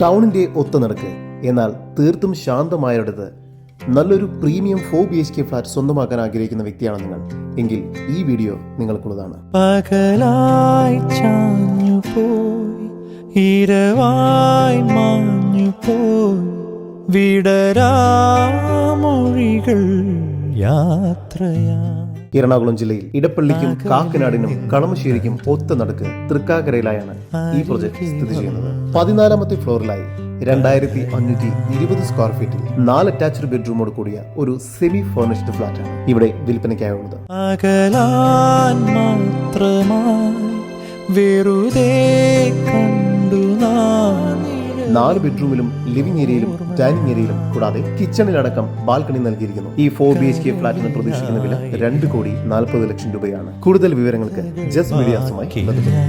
ടൗണിന്റെ ഒത്തുനടക്ക് എന്നാൽ തീർത്തും ശാന്തമായൊരിടത്ത് നല്ലൊരു പ്രീമിയം 4 BHK ഫ്ലാറ്റ് സ്വന്തമാക്കാൻ ആഗ്രഹിക്കുന്ന വ്യക്തിയാണ് നിങ്ങൾ എങ്കിൽ ഈ വീഡിയോ നിങ്ങൾക്കുള്ളതാണ്. പകലായി ചാഞ്ഞു പോയി ഇരവായി മാഞ്ഞു പോയി വിടരാമൊഴികൾ യാത്രയാ. എറണാകുളം ജില്ലയിൽ ഇടപ്പള്ളിക്കും കാക്കനാടിനും കളമശ്ശേരിക്കും ഒത്തുനടക്ക് തൃക്കാക്കരയിലായാണ് ഈ പ്രൊജക്ട് സ്ഥിതി ചെയ്യുന്നത്. 14ാമത്തെ ഫ്ലോറിലായി 2520 സ്ക്വയർ ഫീറ്റിൽ 4 അറ്റാച്ച്ഡ് ബെഡ്റൂമോട് കൂടിയ ഒരു സെമി ഫർണിഷ്ഡ് ഫ്ലാറ്റാണ് ഇവിടെ വിൽപ്പനയ്ക്കായുള്ളത്. പകലാൻ മാത്രമായി വെറുതെ കണ്ടു 4 ബെഡ്റൂമിലും ലിവിംഗ് ഏരിയയിലും ഡൈനിങ് ഏരിയയിലും കൂടാതെ കിച്ചണിലടക്കം ബാൽക്കണി നൽകിയിരിക്കുന്നു. ഈ 4 BHK ഫ്ലാറ്റിന് പ്രതീക്ഷിക്കുന്ന വില 2,40,00,000 രൂപയാണ്. കൂടുതൽ വിവരങ്ങൾക്ക് ജസ്റ്റ് മീഡിയാസുമായി ബന്ധപ്പെടുക.